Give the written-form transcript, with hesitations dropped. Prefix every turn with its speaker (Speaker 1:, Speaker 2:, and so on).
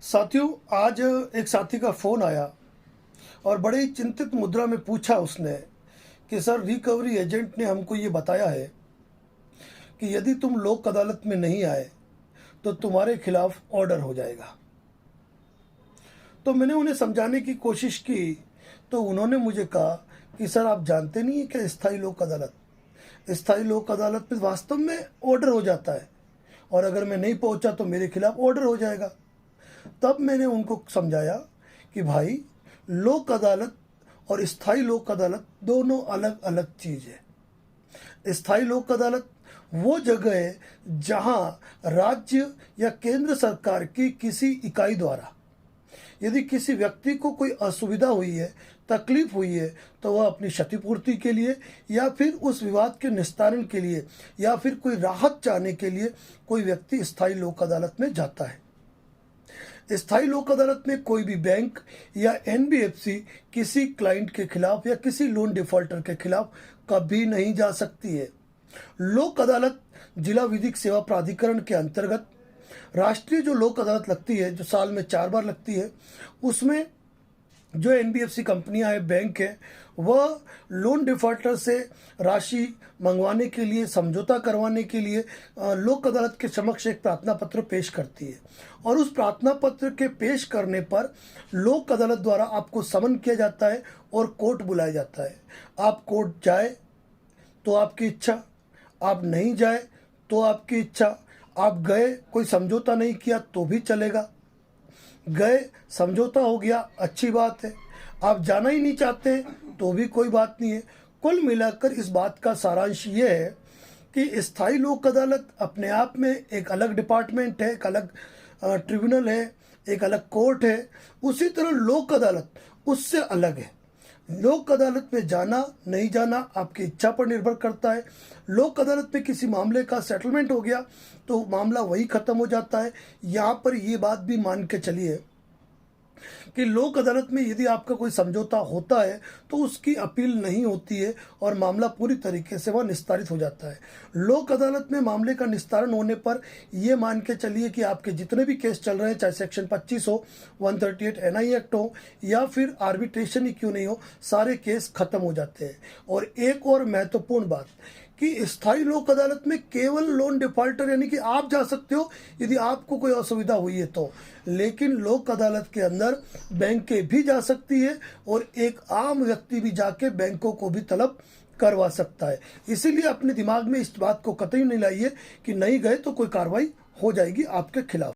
Speaker 1: साथियों, आज एक साथी का फ़ोन आया और बड़े ही चिंतित मुद्रा में पूछा उसने कि सर, रिकवरी एजेंट ने हमको ये बताया है कि यदि तुम लोक अदालत में नहीं आए तो तुम्हारे खिलाफ ऑर्डर हो जाएगा। तो मैंने उन्हें समझाने की कोशिश की तो उन्होंने मुझे कहा कि सर, आप जानते नहीं हैं क्या स्थायी लोक अदालत में वास्तव में ऑर्डर हो जाता है और अगर मैं नहीं पहुंचा तो मेरे खिलाफ ऑर्डर हो जाएगा। तब मैंने उनको समझाया कि भाई, लोक अदालत और स्थायी लोक अदालत दोनों अलग अलग चीज़ है। स्थायी लोक अदालत वो जगह है जहां राज्य या केंद्र सरकार की किसी इकाई द्वारा यदि किसी व्यक्ति को कोई असुविधा हुई है, तकलीफ हुई है, तो वह अपनी क्षतिपूर्ति के लिए या फिर उस विवाद के निस्तारण के लिए या फिर कोई राहत चाहने के लिए कोई व्यक्ति स्थायी लोक अदालत में जाता है। स्थायी लोक अदालत में कोई भी बैंक या एनबीएफसी किसी क्लाइंट के खिलाफ या किसी लोन डिफॉल्टर के खिलाफ कभी नहीं जा सकती है। लोक अदालत जिला विधिक सेवा प्राधिकरण के अंतर्गत राष्ट्रीय जो लोक अदालत लगती है, जो साल में 4 बार लगती है, उसमें जो एनबीएफसी कंपनियां हैं, बैंक है, वह लोन डिफॉल्टर से राशि मंगवाने के लिए, समझौता करवाने के लिए लोक अदालत के समक्ष एक प्रार्थना पत्र पेश करती है और उस प्रार्थना पत्र के पेश करने पर लोक अदालत द्वारा आपको समन किया जाता है और कोर्ट बुलाया जाता है। आप कोर्ट जाए तो आपकी इच्छा, आप नहीं जाए तो आपकी इच्छा, आप गए, कोई समझौता नहीं किया तो भी चलेगा, गए, समझौता हो गया, अच्छी बात है, आप जाना ही नहीं चाहते तो भी कोई बात नहीं है। कुल मिलाकर इस बात का सारांश ये है कि स्थायी लोक अदालत अपने आप में एक अलग डिपार्टमेंट है, एक अलग ट्रिब्यूनल है, एक अलग कोर्ट है। उसी तरह लोक अदालत उससे अलग है। लोक अदालत में जाना नहीं जाना आपकी इच्छा पर निर्भर करता है। लोक अदालत में किसी मामले का सेटलमेंट हो गया तो मामला वही खत्म हो जाता है। यहाँ पर ये बात भी मान के चलिए कि लोक अदालत में यदि आपका कोई समझौता होता है तो उसकी अपील नहीं होती है और मामला पूरी तरीके से वह निस्तारित हो जाता है। लोक अदालत में मामले का निस्तारण होने पर यह मान के चलिए कि आपके जितने भी केस चल रहे हैं, चाहे सेक्शन 25 हो, 138 एनआई एक्ट हो या फिर आर्बिट्रेशन ही क्यों नहीं हो, सारे केस खत्म हो जाते हैं। और एक और महत्वपूर्ण बात कि स्थायी लोक अदालत में केवल लोन डिफॉल्टर यानी कि आप जा सकते हो यदि आपको कोई असुविधा हुई है तो, लेकिन लोक अदालत के अंदर बैंकें भी जा सकती है और एक आम व्यक्ति भी जाके बैंकों को भी तलब करवा सकता है। इसीलिए अपने दिमाग में इस बात को कतई नहीं लाइए कि नहीं गए तो कोई कार्रवाई हो जाएगी आपके खिलाफ।